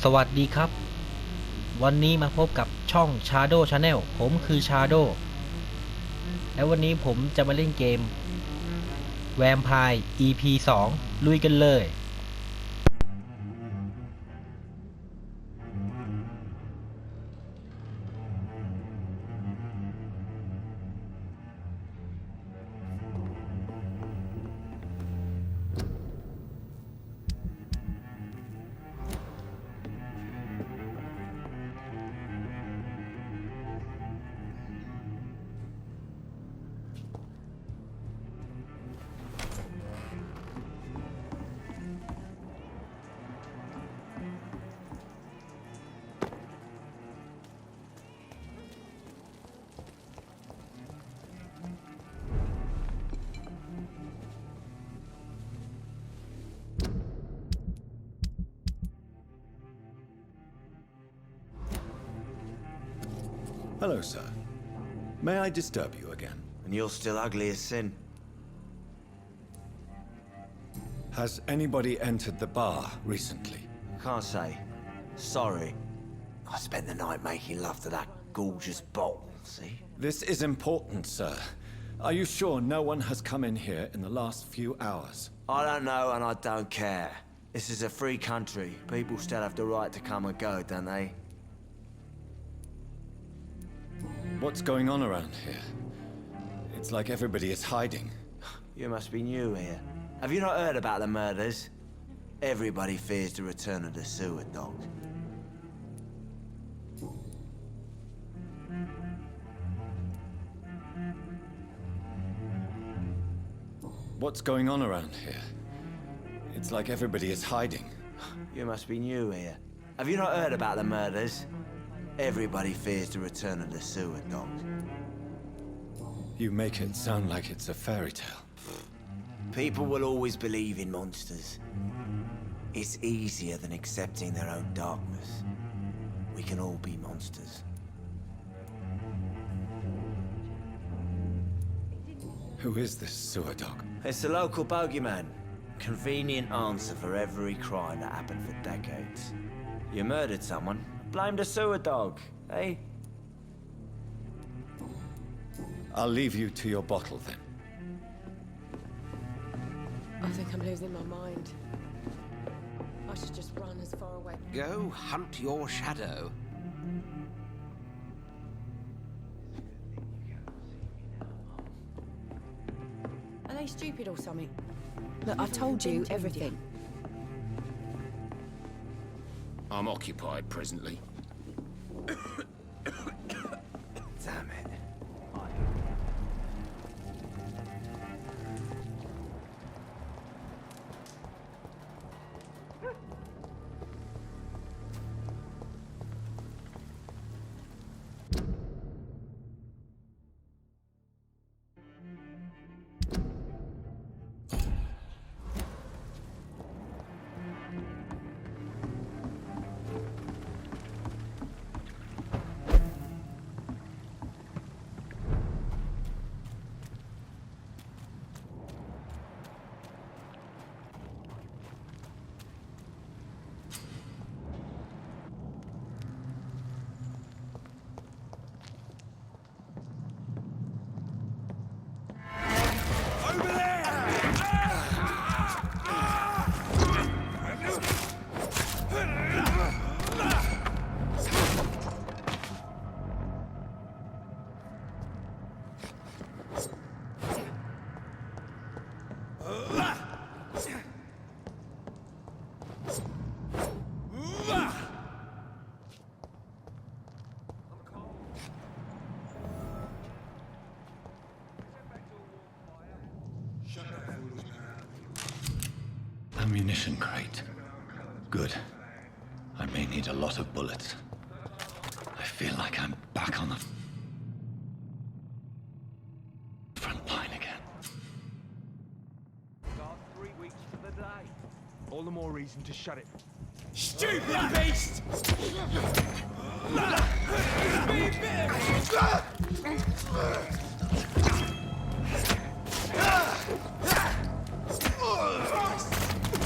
สวัสดีครับวันนี้มาพบกับช่อง Shadow Channel ผมคือ Shadow และวันนี้ผมจะมาเล่นเกม Vampyr EP.2 ลุยกันเลย Hello, sir. May I disturb you again? And you're still ugly as sin. Has anybody entered the bar recently? Can't say. Sorry. I spent the night making love to that gorgeous bottle, see? This is important, sir. Are you sure no one has come in here in the last few hours? I don't know and I don't care. This is a free country. People still have the right to come and go, don't they? What's going on around here? It's like everybody is hiding. You must be new here. Have you not heard about the murders? Everybody fears the return of the sewer dog. What's going on around here? It's like everybody is hiding. You must be new here. Have you not heard about the murders? Everybody fears the return of the sewer dog. You make it sound like it's a fairy tale. People will always believe in monsters. It's easier than accepting their own darkness. We can all be monsters. Who is this sewer dog? It's the local bogeyman. Convenient answer for every crime that happened for decades. You murdered someone, blame the sewer dog, eh? I'll leave you to your bottle then. I think I'm losing my mind. I should just run as far away. Go hunt your shadow. Are they stupid or something? Look, I've told you everything. I'm occupied presently. Damn it. Ammunition crate. Good. I may need a lot of bullets. I feel like I'm back on the front line again. Got 3 weeks to the day. All the more reason to shut it. Stupid beast!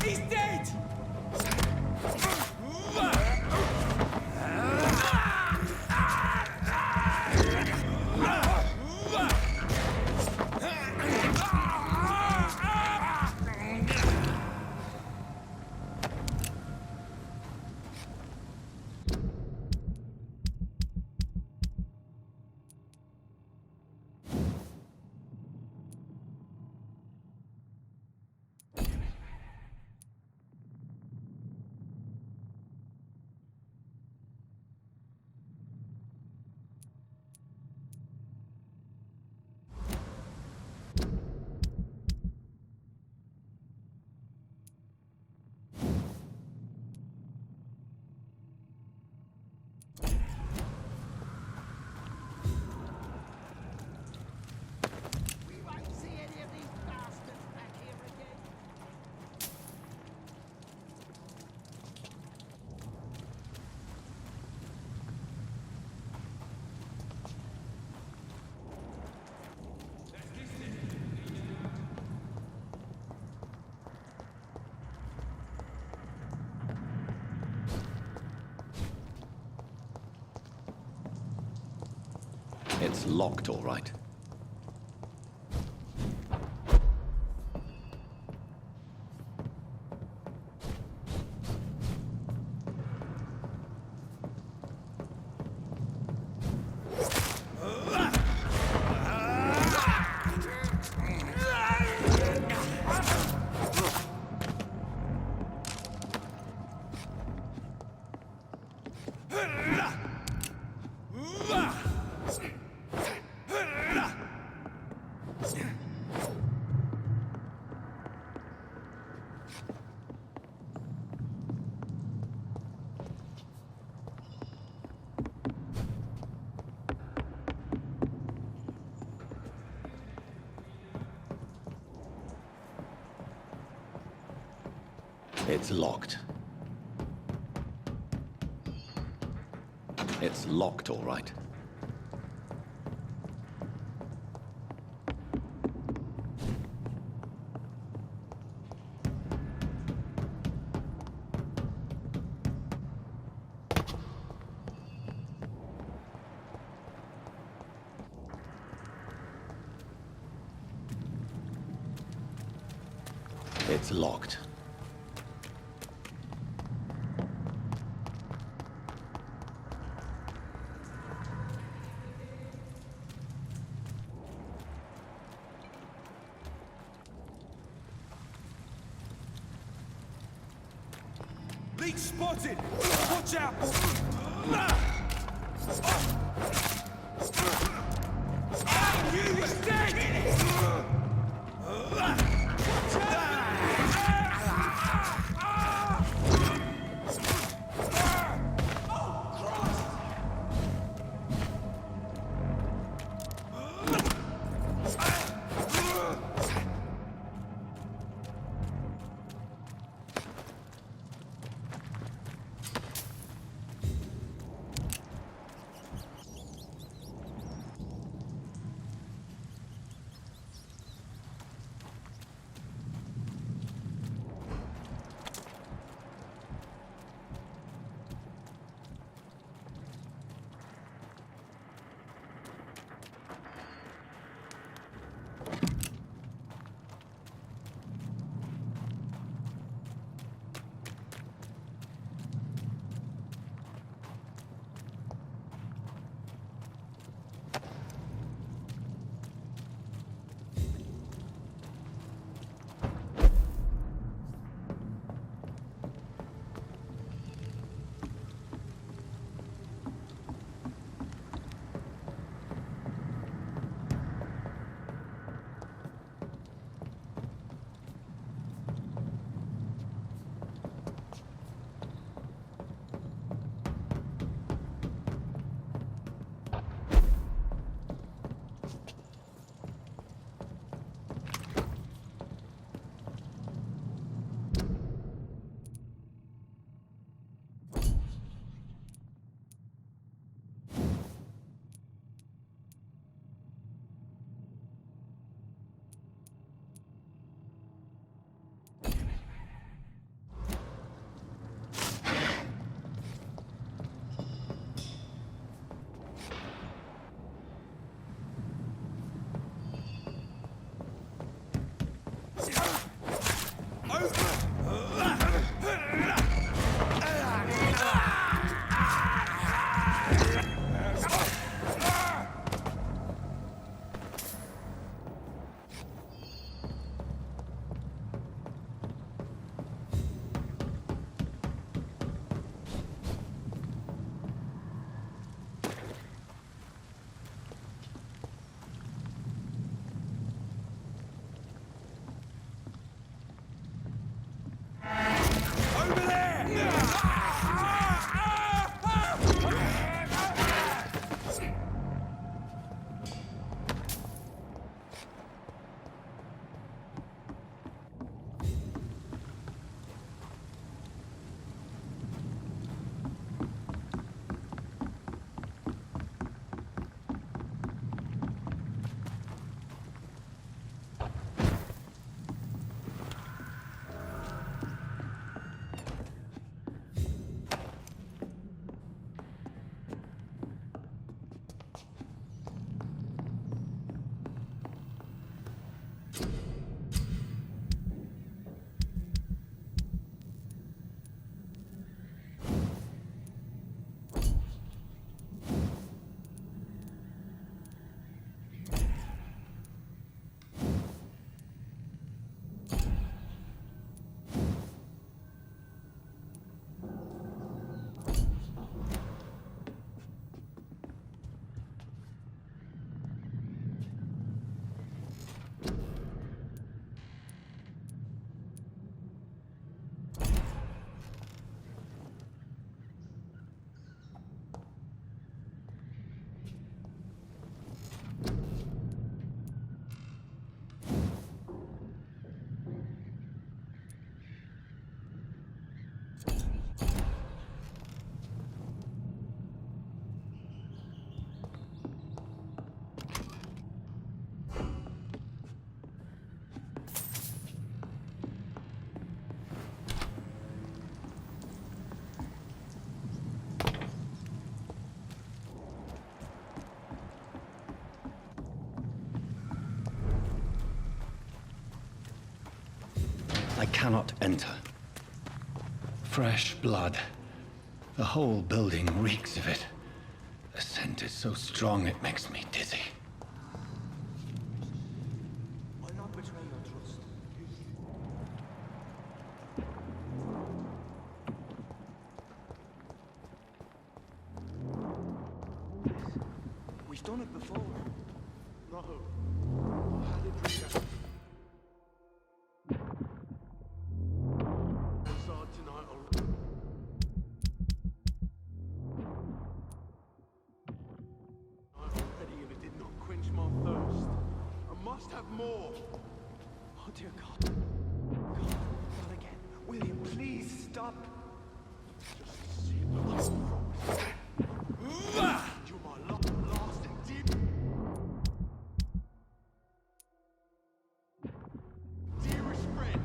He's dead! It's locked, all right. It's locked. It's locked, all right. It's locked. Leech spotted! Watch out! You is dead! cannot enter. Fresh blood. The whole building reeks of it. The scent is so strong it makes me dizzy. Why not betray your trust? We've done it before. No. I had it pre- tonight already. If it did not quench my thirst, I must have more. Oh dear God. God, not again. William, please stop. Just see the light from you're my last and deep. Dearest friend.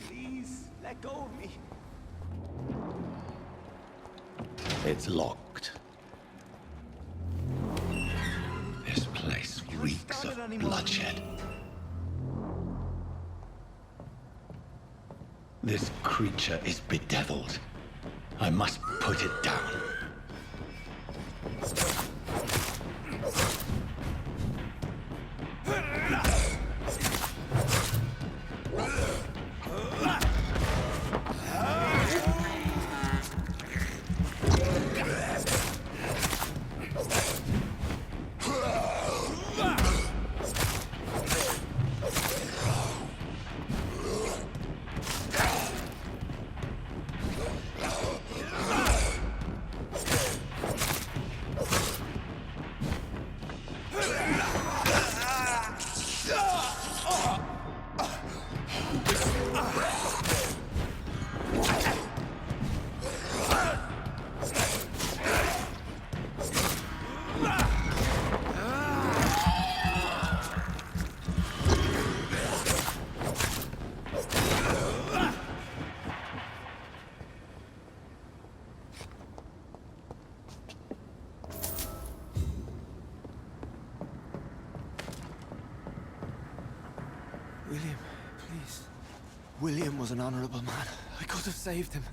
Please, let go of me. It's locked. This place reeks of bloodshed. This creature is bedeviled. I must put it down. William, please. William was an honorable man. I could have saved him.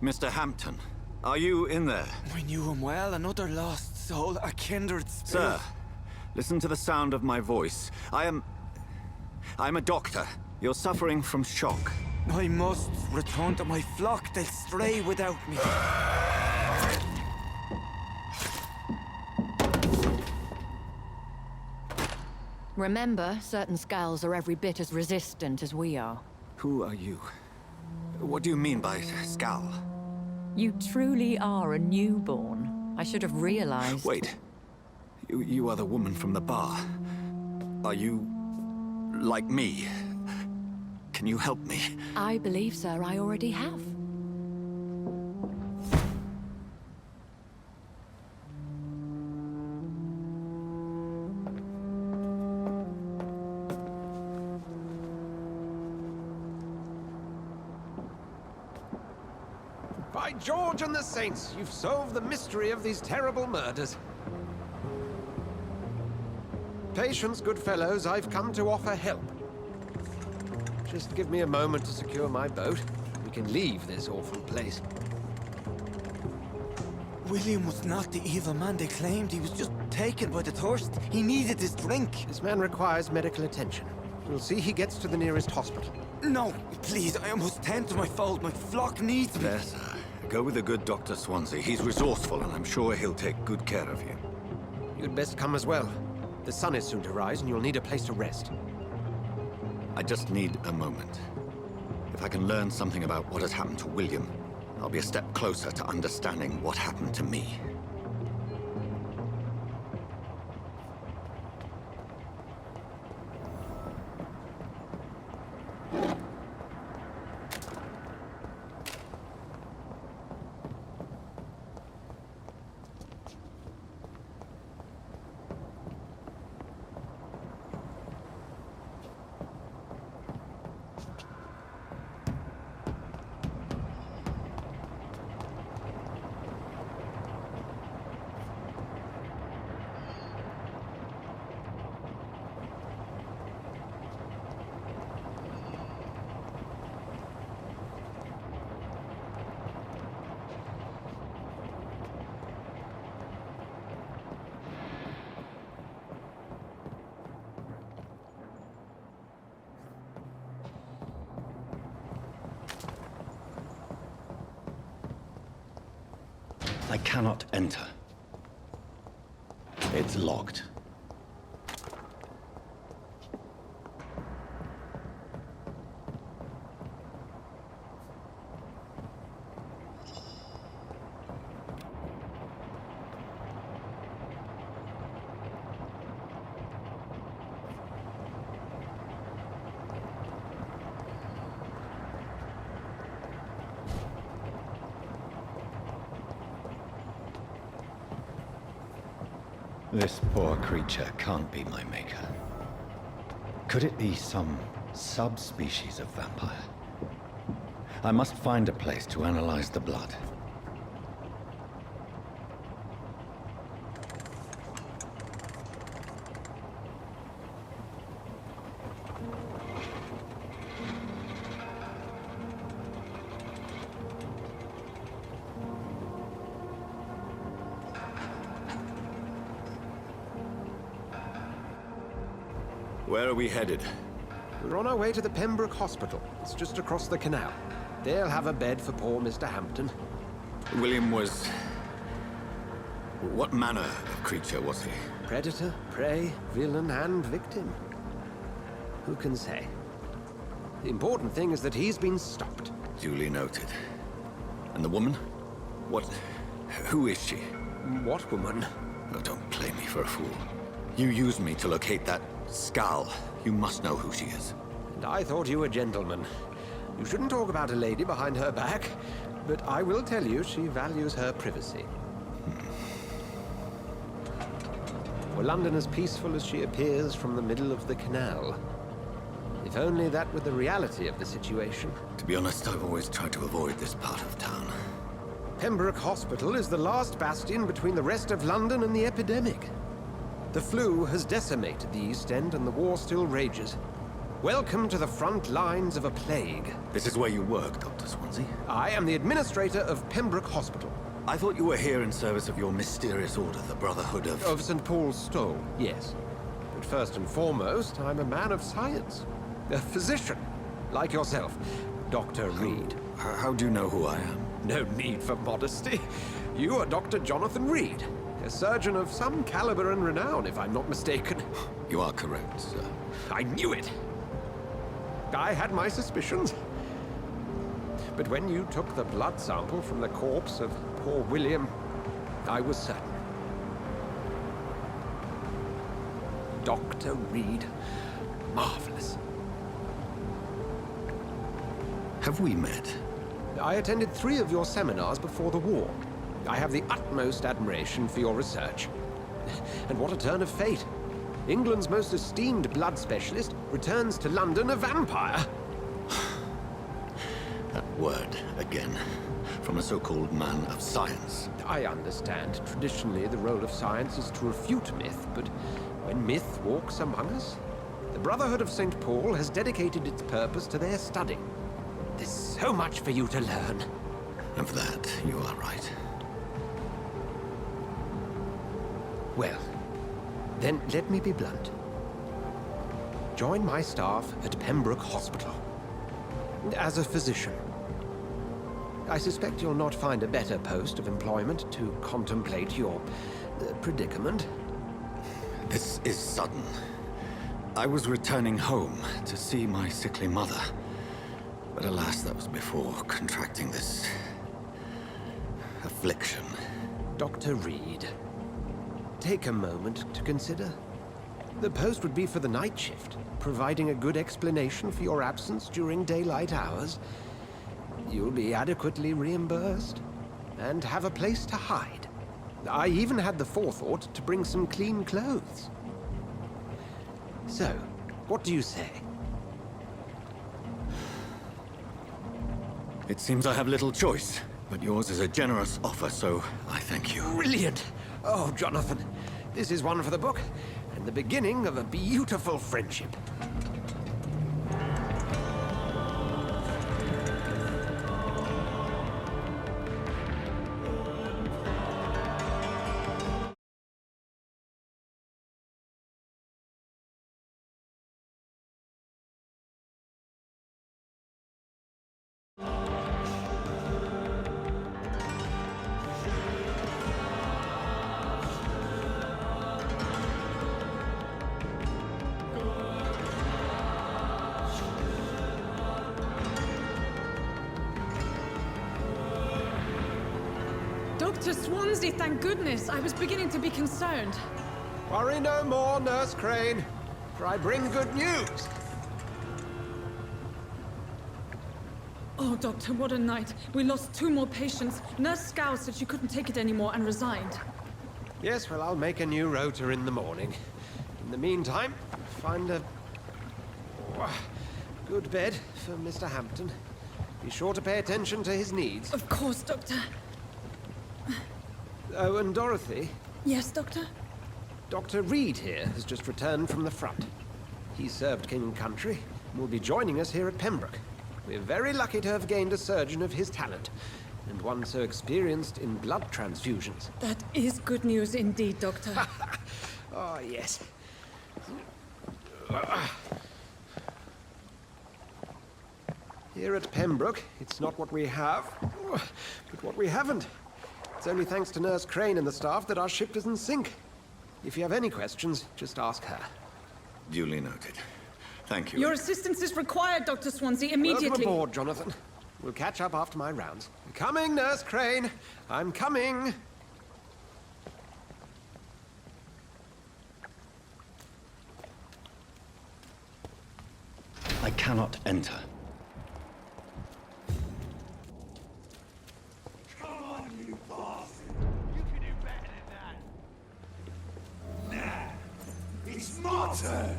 Mr. Hampton, are you in there? I knew him well, another lost soul, a kindred spirit. Sir, listen to the sound of my voice. I'm a doctor. You're suffering from shock. I must return to my flock. They'll stray without me. Remember, certain skulls are every bit as resistant as we are. Who are you? What do you mean by Skal? You truly are a newborn. I should have realized. Wait. You are the woman from the bar. Are you... like me? Can you help me? I believe, sir, I already have. By George and the Saints, you've solved the mystery of these terrible murders. Patience, good fellows, I've come to offer help. Just give me a moment to secure my boat. We can leave this awful place. William was not the evil man they claimed. He was just taken by the thirst. He needed his drink. This man requires medical attention. We'll see he gets to the nearest hospital. No, please, I must tend to my fold. My flock needs me. There, sir. Go with the good Dr. Swansea. He's resourceful, and I'm sure he'll take good care of you. You'd best come as well. The sun is soon to rise, and you'll need a place to rest. I just need a moment. If I can learn something about what has happened to William, I'll be a step closer to understanding what happened to me. I cannot enter. It's locked. This poor creature can't be my maker. Could it be some subspecies of vampire? I must find a place to analyze the blood. Where are we headed? We're on our way to the Pembroke Hospital. It's just across the canal. They'll have a bed for poor Mr. Hampton. William was... What manner of creature was he? Predator, prey, villain, and victim. Who can say? The important thing is that he's been stopped. Duly noted. And the woman? What... Who is she? What woman? Oh, don't play me for a fool. You used me to locate that skull. You must know who she is. And I thought you a gentleman. You shouldn't talk about a lady behind her back, but I will tell you she values her privacy. Were London as peaceful as she appears from the middle of the canal? If only that were the reality of the situation. To be honest, I've always tried to avoid this part of town. Pembroke Hospital is the last bastion between the rest of London and the epidemic. The flu has decimated the East End and the war still rages. Welcome to the front lines of a plague. This is where you work, Dr. Swansea? I am the administrator of Pembroke Hospital. I thought you were here in service of your mysterious order, the Brotherhood of... Of St. Paul's Stole, yes. But first and foremost, I'm a man of science. A physician, like yourself, Dr. Reed. How do you know who I am? No need for modesty. You are Dr. Jonathan Reed, a surgeon of some caliber and renown, if I'm not mistaken. You are correct, sir. I knew it! I had my suspicions. But when you took the blood sample from the corpse of poor William, I was certain. Dr. Reed. Marvelous. Have we met? I attended 3 of your seminars before the war. I have the utmost admiration for your research. And what a turn of fate. England's most esteemed blood specialist returns to London a vampire. That word, again. From a so-called man of science. I understand. Traditionally, the role of science is to refute myth, but when myth walks among us, the Brotherhood of St. Paul has dedicated its purpose to their study. There's so much for you to learn. And for that, you are right. Well, then let me be blunt. Join my staff at Pembroke Hospital. As a physician. I suspect you'll not find a better post of employment to contemplate your predicament. This is sudden. I was returning home to see my sickly mother. But alas, that was before contracting this affliction. Dr. Reed, take a moment to consider. The post would be for the night shift, providing a good explanation for your absence during daylight hours. You'll be adequately reimbursed, and have a place to hide. I even had the forethought to bring some clean clothes. So, what do you say? It seems I have little choice, but yours is a generous offer, so I thank you. Brilliant! Oh, Jonathan, this is one for the book, and the beginning of a beautiful friendship. Dr. Swansea, thank goodness. I was beginning to be concerned. Worry no more, Nurse Crane, for I bring good news. Oh, Doctor, what a night. We lost 2 more patients. Nurse Scow said she couldn't take it anymore and resigned. Yes, well, I'll make a new rota in the morning. In the meantime, find a good bed for Mr. Hampton. Be sure to pay attention to his needs. Of course, Doctor. Oh, and Dorothy, Yes, Doctor? Dr. Reed here has just returned from the front. He served King and Country and will be joining us here at Pembroke. We're very lucky to have gained a surgeon of his talent, and one so experienced in blood transfusions. That is good news indeed, Doctor. Oh, yes. Here at Pembroke, it's not what we have, but what we haven't. It's only thanks to Nurse Crane and the staff that our ship doesn't sink. If you have any questions, just ask her. Duly noted. Thank you. Your assistance is required, Dr. Swansea, immediately. Welcome aboard, Jonathan. We'll catch up after my rounds. Coming, Nurse Crane. I'm coming. I cannot enter. Come on, you bastard! You can do better than that. Nah, it's my turn.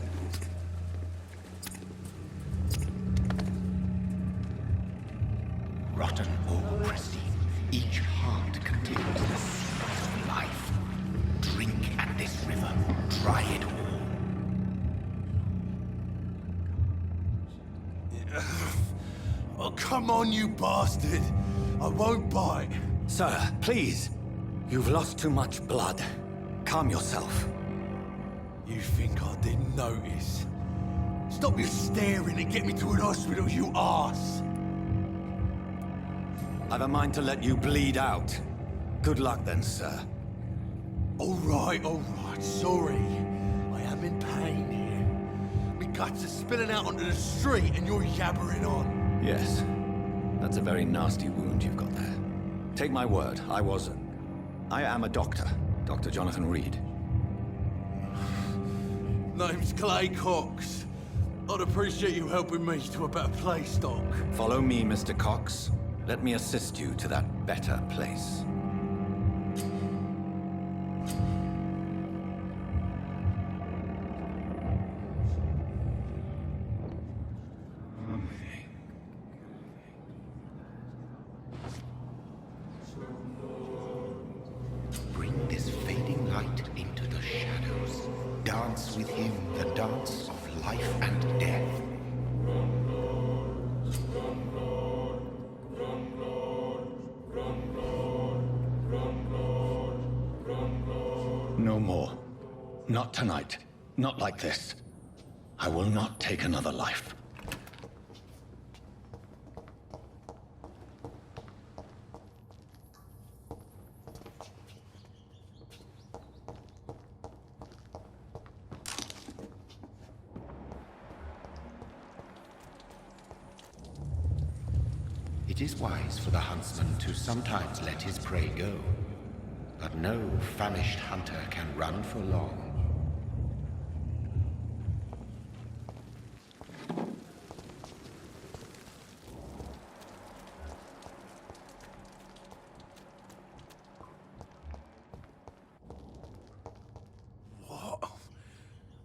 Rotten or pristine, each heart contains the seed of life. Drink at this river, try it all. Oh, come on, you bastard! I won't bite. Sir, please. You've lost too much blood. Calm yourself. You think I didn't notice? Stop your staring and get me to an hospital, you arse! I've a mind to let you bleed out. Good luck then, sir. All right, sorry. I am in pain here. My guts are spilling out onto the street and you're yabbering on. Yes. That's a very nasty wound you've got there. Take my word, I am a doctor. Dr. Jonathan Reed. Name's Clay Cox. I'd appreciate you helping me to a better place, Doc. Follow me, Mr. Cox. Let me assist you to that better place. Bring this fading light into the shadows. Dance with him the dance of life and death. more. Not tonight. Not like this. I will not take another life. It is wise for the huntsman to sometimes let his prey go, but no famished hunter can run for long.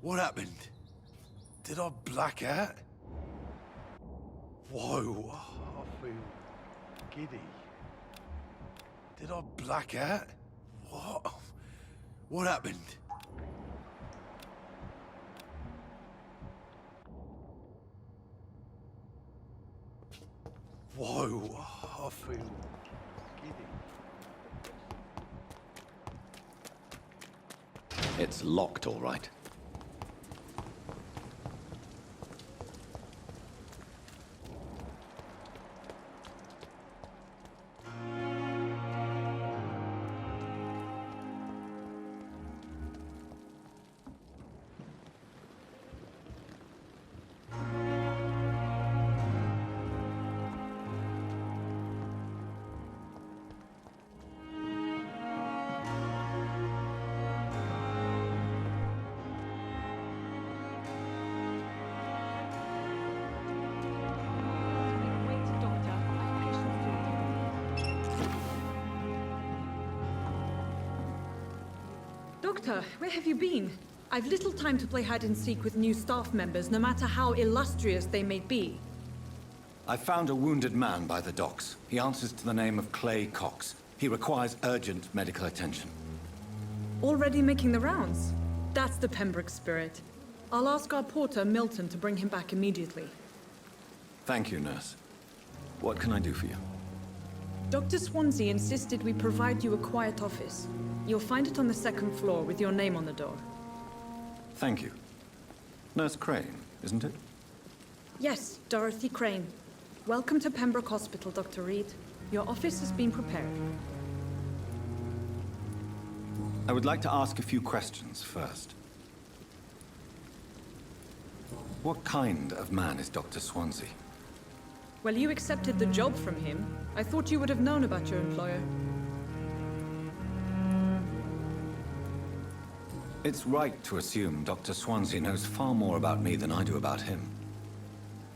What happened? Did I black out? Whoa, I feel giddy. Did I black out? What happened? Whoa, I feel giddy. It's locked, all right. Doctor, where have you been? I've little time to play hide and seek with new staff members, no matter how illustrious they may be. I found a wounded man by the docks. He answers to the name of Clay Cox. He requires urgent medical attention. Already making the rounds? That's the Pembroke spirit. I'll ask our porter, Milton, to bring him back immediately. Thank you, nurse. What can I do for you? Dr. Swansea insisted we provide you a quiet office. You'll find it on the second floor with your name on the door. Thank you. Nurse Crane, isn't it? Yes, Dorothy Crane. Welcome to Pembroke Hospital, Dr. Reed. Your office has been prepared. I would like to ask a few questions first. What kind of man is Dr. Swansea? Well, you accepted the job from him. I thought you would have known about your employer. It's right to assume Dr. Swansea knows far more about me than I do about him.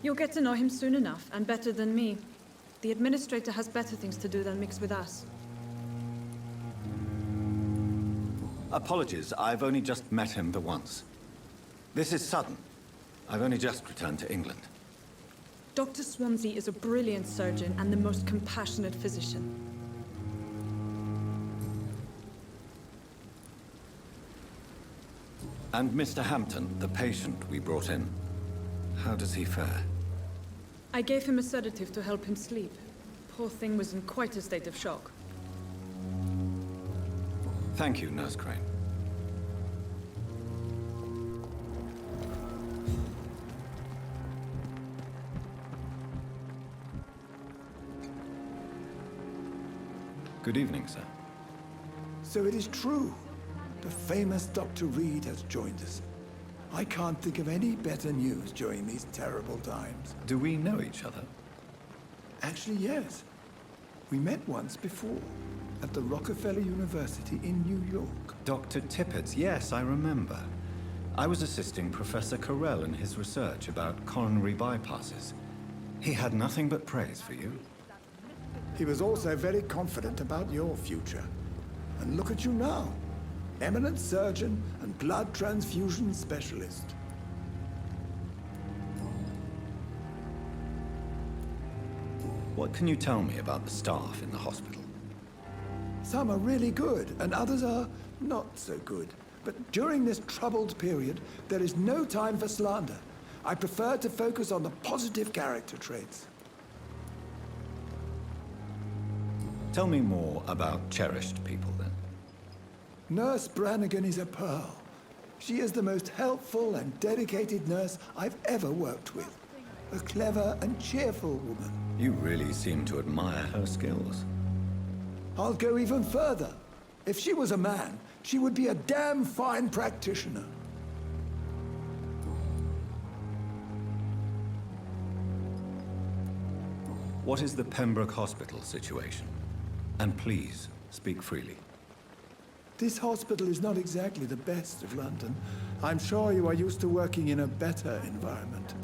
You'll get to know him soon enough, and better than me. The administrator has better things to do than mix with us. Apologies, I've only just met him the once. This is sudden. I've only just returned to England. Dr. Swansea is a brilliant surgeon and the most compassionate physician. And Mr. Hampton, the patient we brought in, how does he fare? I gave him a sedative to help him sleep. Poor thing was in quite a state of shock. Thank you, Nurse Crane. Good evening, sir. So it is true. The famous Dr. Reed has joined us. I can't think of any better news during these terrible times. Do we know each other? Actually, yes. We met once before, at the Rockefeller University in New York. Dr. Tippett's, yes, I remember. I was assisting Professor Carell in his research about coronary bypasses. He had nothing but praise for you. He was also very confident about your future. And look at you now. Eminent surgeon and blood transfusion specialist. What can you tell me about the staff in the hospital? Some are really good, and others are not so good. But during this troubled period, there is no time for slander. I prefer to focus on the positive character traits. Tell me more about cherished people, then. Nurse Brannigan is a pearl. She is the most helpful and dedicated nurse I've ever worked with. A clever and cheerful woman. You really seem to admire her skills. I'll go even further. If she was a man, she would be a damn fine practitioner. What is the Pembroke Hospital situation? And please, speak freely. This hospital is not exactly the best of London. I'm sure you are used to working in a better environment.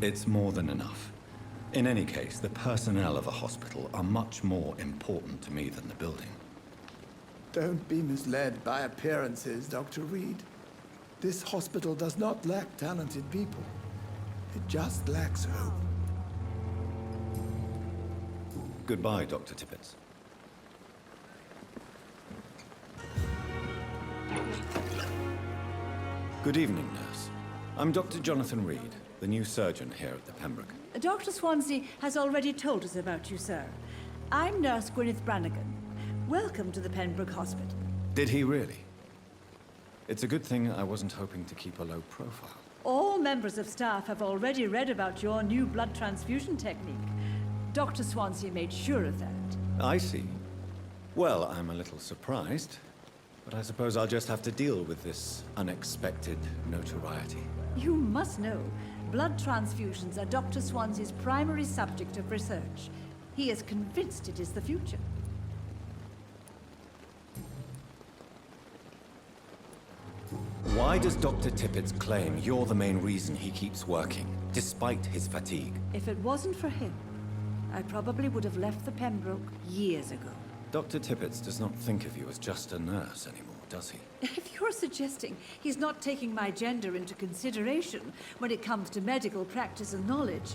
It's more than enough. In any case, the personnel of a hospital are much more important to me than the building. Don't be misled by appearances, Dr. Reed. This hospital does not lack talented people. It just lacks hope. Goodbye, Dr. Tippett. Good evening, nurse. I'm Dr. Jonathan Reed, the new surgeon here at the Pembroke. Dr. Swansea has already told us about you, sir. I'm Nurse Gwyneth Brannigan. Welcome to the Pembroke Hospital. Did he really? It's a good thing I wasn't hoping to keep a low profile. All members of staff have already read about your new blood transfusion technique. Dr. Swansea made sure of that. I see. Well, I'm a little surprised, but I suppose I'll just have to deal with this unexpected notoriety. You must know, blood transfusions are Dr. Swansea's primary subject of research. He is convinced it is the future. Why does Dr. Tippett claim you're the main reason he keeps working, despite his fatigue? If it wasn't for him, I probably would have left the Pembroke years ago. Dr. Tippett does not think of you as just a nurse anymore, does he? If you're suggesting he's not taking my gender into consideration when it comes to medical practice and knowledge,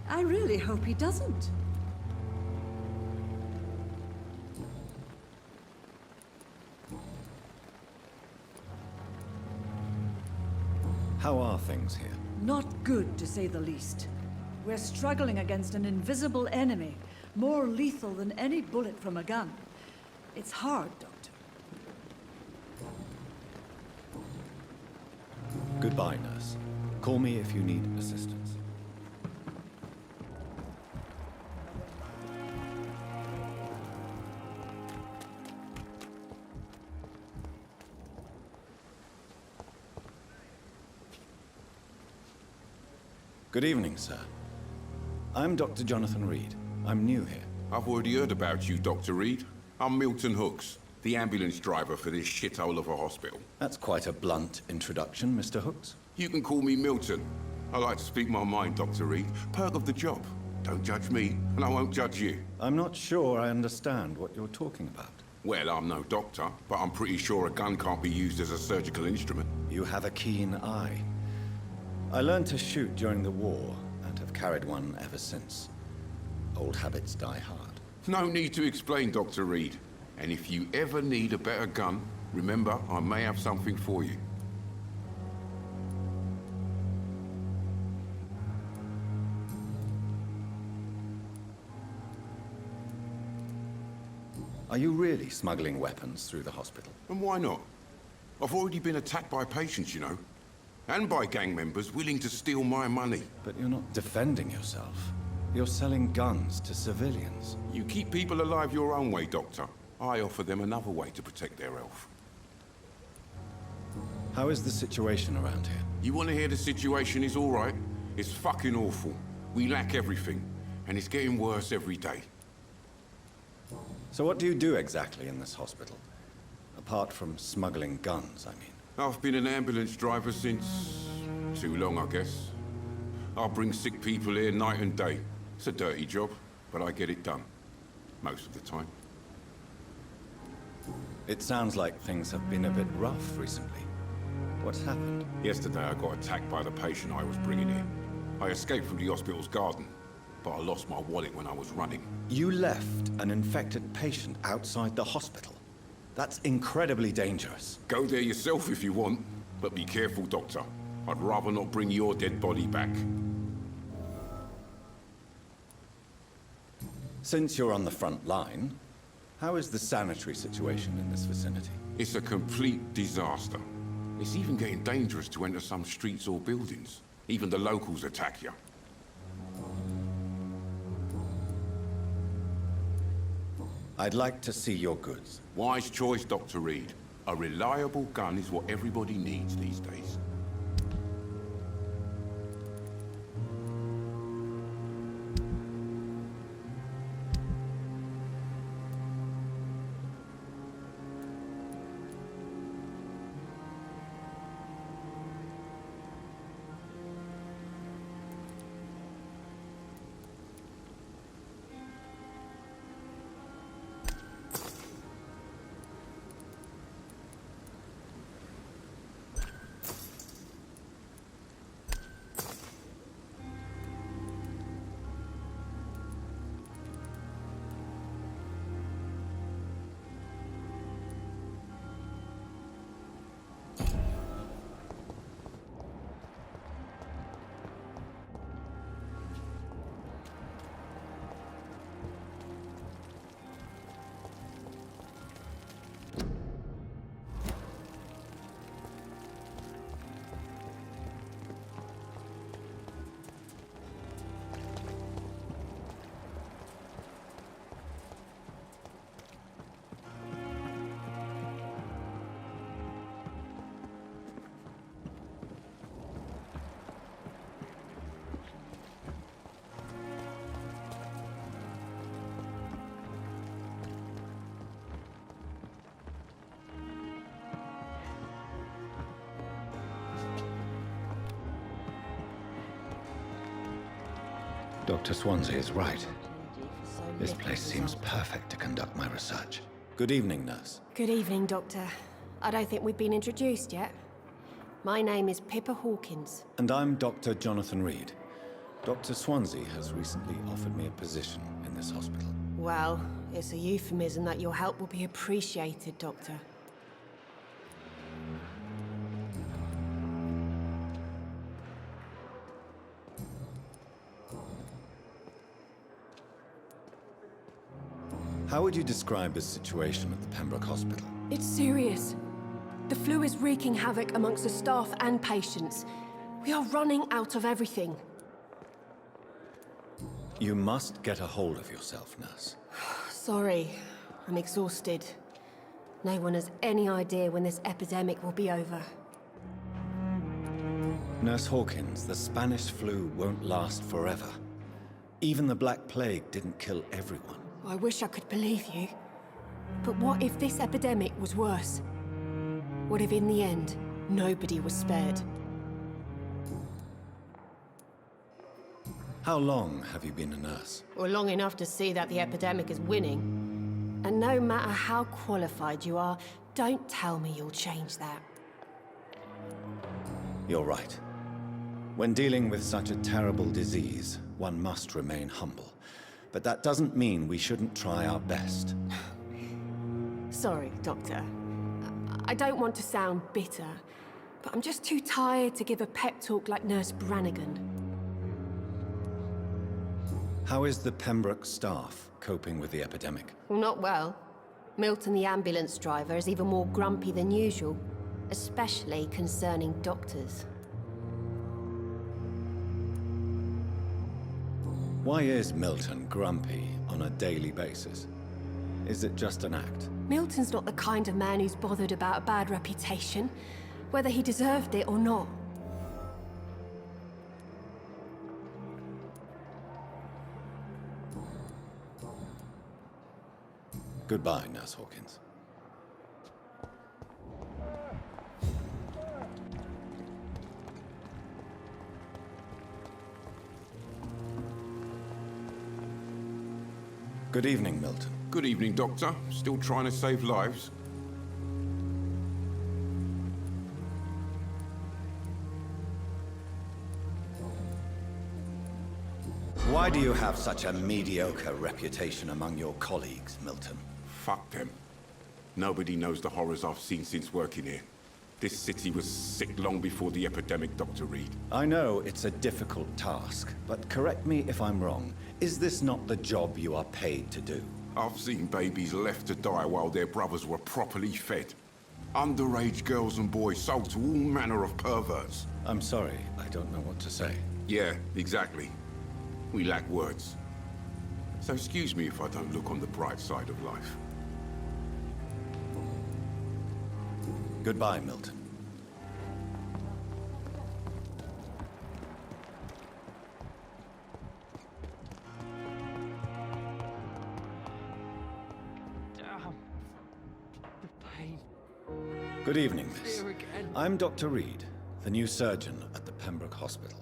I really hope he doesn't. How are things here? Not good, to say the least. We're struggling against an invisible enemy, more lethal than any bullet from a gun. It's hard, Doctor. Goodbye, nurse. Call me if you need assistance. Good evening, sir. I'm Dr. Jonathan Reed. I'm new here. I've already heard about you, Dr. Reed. I'm Milton Hooks, the ambulance driver for this shithole of a hospital. That's quite a blunt introduction, Mr. Hooks. You can call me Milton. I like to speak my mind, Dr. Reed. Perk of the job. Don't judge me, and I won't judge you. I'm not sure I understand what you're talking about. Well, I'm no doctor, but I'm pretty sure a gun can't be used as a surgical instrument. You have a keen eye. I learned to shoot during the war, and have carried one ever since. Old habits die hard. No need to explain, Dr. Reed. And if you ever need a better gun, remember, I may have something for you. Are you really smuggling weapons through the hospital? And why not? I've already been attacked by patients, you know. And by gang members willing to steal my money. But you're not defending yourself. You're selling guns to civilians. You keep people alive your own way, Doctor. I offer them another way to protect their health. How is the situation around here? You want to hear the situation is all right? It's fucking awful. We lack everything. And it's getting worse every day. So what do you do exactly in this hospital? Apart from smuggling guns, I mean. I've been an ambulance driver since... too long, I guess. I bring sick people here night and day. It's a dirty job, but I get it done. Most of the time. It sounds like things have been a bit rough recently. What's happened? Yesterday I got attacked by the patient I was bringing in. I escaped from the hospital's garden, but I lost my wallet when I was running. You left an infected patient outside the hospital? That's incredibly dangerous. Go there yourself if you want, but be careful, Doctor. I'd rather not bring your dead body back. Since you're on the front line, how is the sanitary situation in this vicinity? It's a complete disaster. It's even getting dangerous to enter some streets or buildings. Even the locals attack you. I'd like to see your goods. Wise choice, Dr. Reed. A reliable gun is what everybody needs these days. Dr. Swansea is right. This place seems perfect to conduct my research. Good evening, nurse. Good evening, Doctor. I don't think we've been introduced yet. My name is Pippa Hawkins. And I'm Dr. Jonathan Reed. Dr. Swansea has recently offered me a position in this hospital. Well, it's a euphemism that your help will be appreciated, Doctor. How would you describe the situation at the Pembroke Hospital? It's serious. The flu is wreaking havoc amongst the staff and patients. We are running out of everything. You must get a hold of yourself, nurse. Sorry, I'm exhausted. No one has any idea when this epidemic will be over. Nurse Hawkins, the Spanish flu won't last forever. Even the Black Plague didn't kill everyone. I wish I could believe you. But what if this epidemic was worse? What if in the end, nobody was spared? How long have you been a nurse? Well, long enough to see that the epidemic is winning. And no matter how qualified you are, don't tell me you'll change that. You're right. When dealing with such a terrible disease, one must remain humble. But that doesn't mean we shouldn't try our best. Sorry, Doctor. I don't want to sound bitter, but I'm just too tired to give a pep talk like Nurse Brannigan. How is the Pembroke staff coping with the epidemic? Well, not well. Milton, the ambulance driver, is even more grumpy than usual, especially concerning doctors. Why is Milton grumpy on a daily basis? Is it just an act? Milton's not the kind of man who's bothered about a bad reputation, whether he deserved it or not. Goodbye, Nurse Hawkins. Good evening, Milton. Good evening, Doctor. Still trying to save lives? Why do you have such a mediocre reputation among your colleagues, Milton? Fuck them. Nobody knows the horrors I've seen since working here. This city was sick long before the epidemic, Dr. Reed. I know it's a difficult task, but correct me if I'm wrong. Is this not the job you are paid to do? I've seen babies left to die while their brothers were properly fed. Underage girls and boys sold to all manner of perverts. I'm sorry, I don't know what to say. Yeah, exactly. We lack words. So excuse me if I don't look on the bright side of life. Goodbye, Milton. Good evening, miss. I'm Dr. Reed, the new surgeon at the Pembroke Hospital.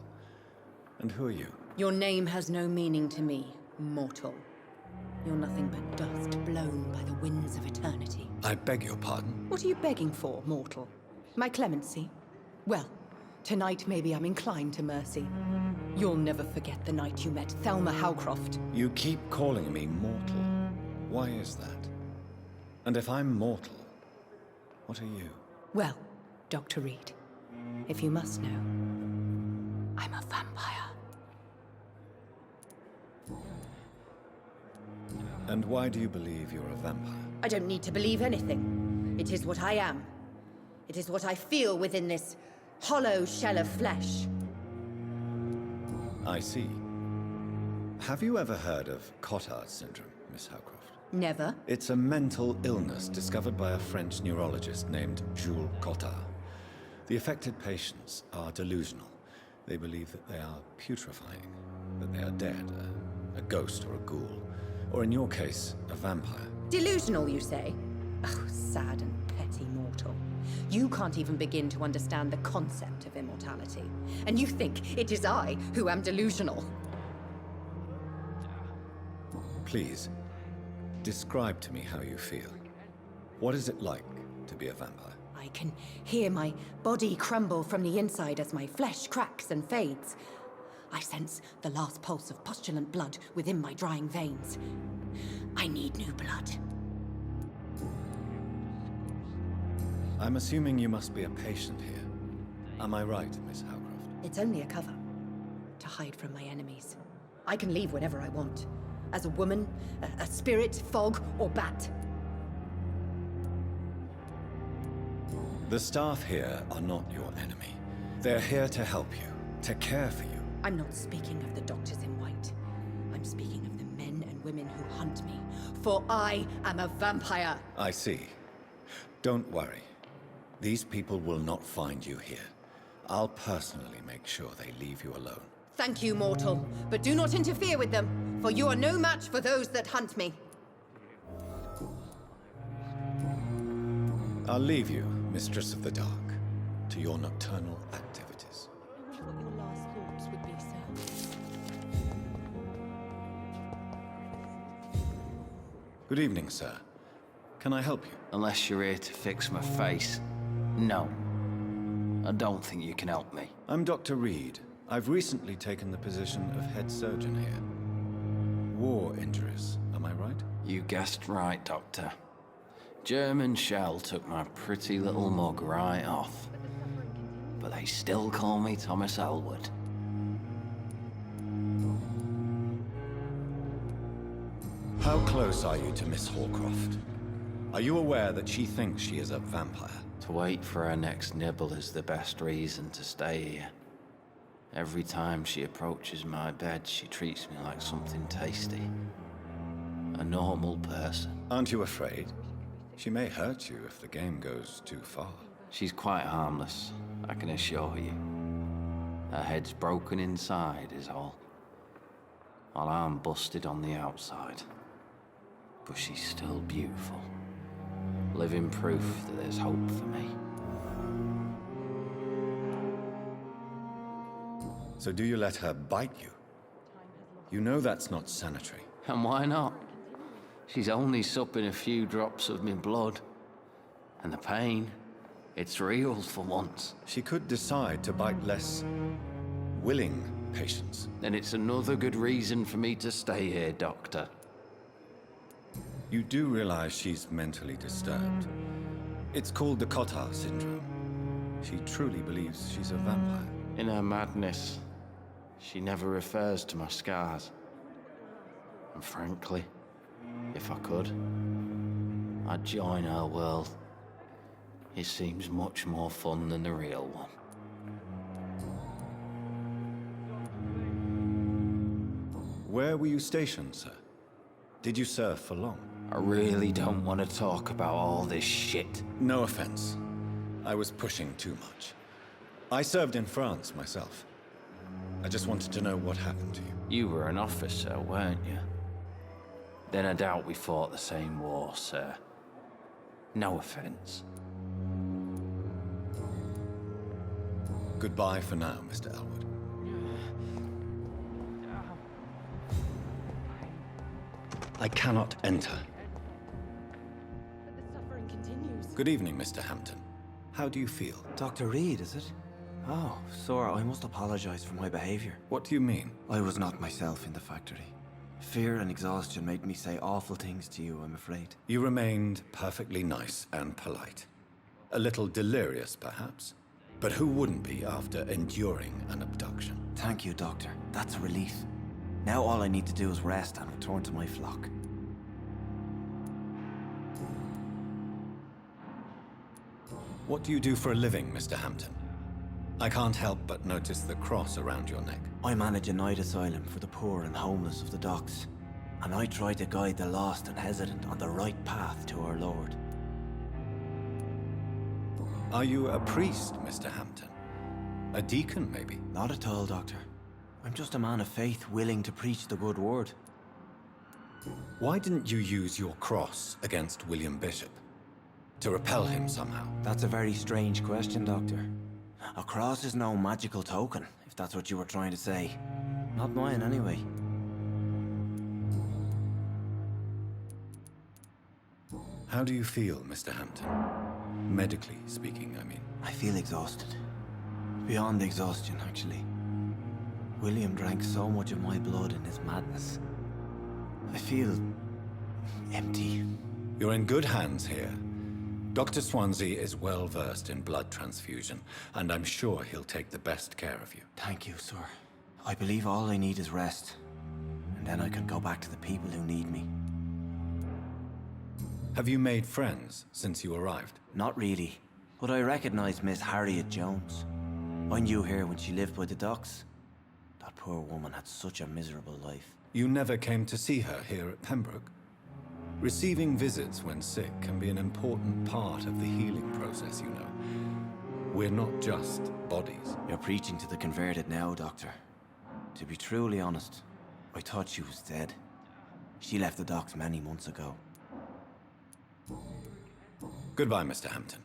And who are you? Your name has no meaning to me, mortal. You're nothing but dust blown by the winds of eternity. I beg your pardon? What are you begging for, mortal? My clemency? Well, tonight maybe I'm inclined to mercy. You'll never forget the night you met Thelma Howcroft. You keep calling me mortal. Why is that? And if I'm mortal, what are you? Well, Dr. Reed, if you must know, I'm a vampire. And why do you believe you're a vampire? I don't need to believe anything. It is what I am. It is what I feel within this hollow shell of flesh. I see. Have you ever heard of Cotard syndrome, Miss Howcroft? Never. It's a mental illness discovered by a French neurologist named Jules Cotard. The affected patients are delusional. They believe that they are putrefying, that they are dead, a ghost or a ghoul, or in your case, a vampire. Delusional, you say? Oh, sad and petty mortal. You can't even begin to understand the concept of immortality. And you think it is I who am delusional. Please, describe to me how you feel. What is it like to be a vampire? I can hear my body crumble from the inside as my flesh cracks and fades. I sense the last pulse of postulant blood within my drying veins. I need new blood. I'm assuming you must be a patient here. Am I right, Miss Howcroft? It's only a cover. To hide from my enemies. I can leave whenever I want. As a woman, a spirit, fog, or bat. The staff here are not your enemy. They're here to help you, to care for you. I'm not speaking of the doctors in white. I'm speaking of the men and women who hunt me. For I am a vampire. I see. Don't worry. These people will not find you here. I'll personally make sure they leave you alone. Thank you, mortal. But do not interfere with them, for you are no match for those that hunt me. I'll leave you, Mistress of the Dark, to your nocturnal activities. I wonder what your last thoughts would be, sir. Good evening, sir. Can I help you? Unless you're here to fix my face. No. I don't think you can help me. I'm Dr. Reed. I've recently taken the position of head surgeon here. War injuries, am I right? You guessed right, Doctor. German shell took my pretty little mug right off. But they still call me Thomas Elwood. How close are you to Miss Hallcroft? Are you aware that she thinks she is a vampire? To wait for her next nibble is the best reason to stay here. Every time she approaches my bed, she treats me like something tasty. A normal person. Aren't you afraid? She may hurt you if the game goes too far. She's quite harmless, I can assure you. Her head's broken inside is all. While I'm busted on the outside. But she's still beautiful. Living proof that there's hope for me. So do you let her bite you? You know that's not sanitary. And why not? She's only supping a few drops of me blood. And the pain, it's real for once. She could decide to bite less willing patients. Then it's another good reason for me to stay here, Doctor. You do realize she's mentally disturbed. It's called the Cotard syndrome. She truly believes she's a vampire. In her madness, she never refers to my scars. And frankly, if I could, I'd join her world. It seems much more fun than the real one. Where were you stationed, sir? Did you serve for long? I really don't want to talk about all this shit. No offense. I was pushing too much. I served in France myself. I just wanted to know what happened to you. You were an officer, weren't you? Then I doubt we fought the same war, sir. No offense. Goodbye for now, Mr. Elwood. I cannot enter. But the suffering continues. Good evening, Mr. Hampton. How do you feel? Dr. Reed, is it? Oh, sir, I must apologize for my behavior. What do you mean? I was not myself in the factory. Fear and exhaustion made me say awful things to you, I'm afraid. You remained perfectly nice and polite. A little delirious, perhaps. But who wouldn't be after enduring an abduction? Thank you, Doctor. That's a relief. Now all I need to do is rest and return to my flock. What do you do for a living, Mr. Hampton? I can't help but notice the cross around your neck. I manage a night asylum for the poor and homeless of the docks. And I try to guide the lost and hesitant on the right path to our Lord. Are you a priest, Mr. Hampton? A deacon, maybe? Not at all, Doctor. I'm just a man of faith willing to preach the good word. Why didn't you use your cross against William Bishop? To repel him somehow? That's a very strange question, Doctor. A cross is no magical token, if that's what you were trying to say. Not mine, anyway. How do you feel, Mr. Hampton? Medically speaking, I mean. I feel exhausted. Beyond exhaustion, actually. William drank so much of my blood in his madness. I feel empty. You're in good hands here. Dr. Swansea is well versed in blood transfusion, and I'm sure he'll take the best care of you. Thank you, sir. I believe all I need is rest. And then I can go back to the people who need me. Have you made friends since you arrived? Not really, but I recognize Miss Harriet Jones. I knew her when she lived by the docks. That poor woman had such a miserable life. You never came to see her here at Pembroke? Receiving visits when sick can be an important part of the healing process, you know. We're not just bodies. You're preaching to the converted now, Doctor. To be truly honest, I thought she was dead. She left the docks many months ago. Goodbye, Mr. Hampton.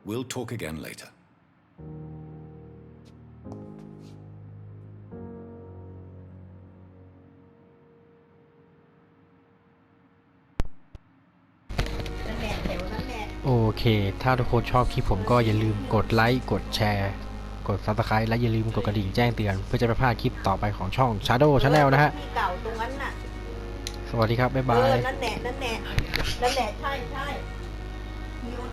We'll talk again later.โอเคถ้าทุกคนชอบคลิปผมก็อย่าลืมกดไลค์กดแชร์กด Subscribe และอย่าลืมกดกระดิ่งแจ้งเตือนเพื่อจะไม่พลาดคลิปต่อไปของช่อง Shadow Channel นะฮะสวัสดีครับบ๊ายบายนั่นแหละใช่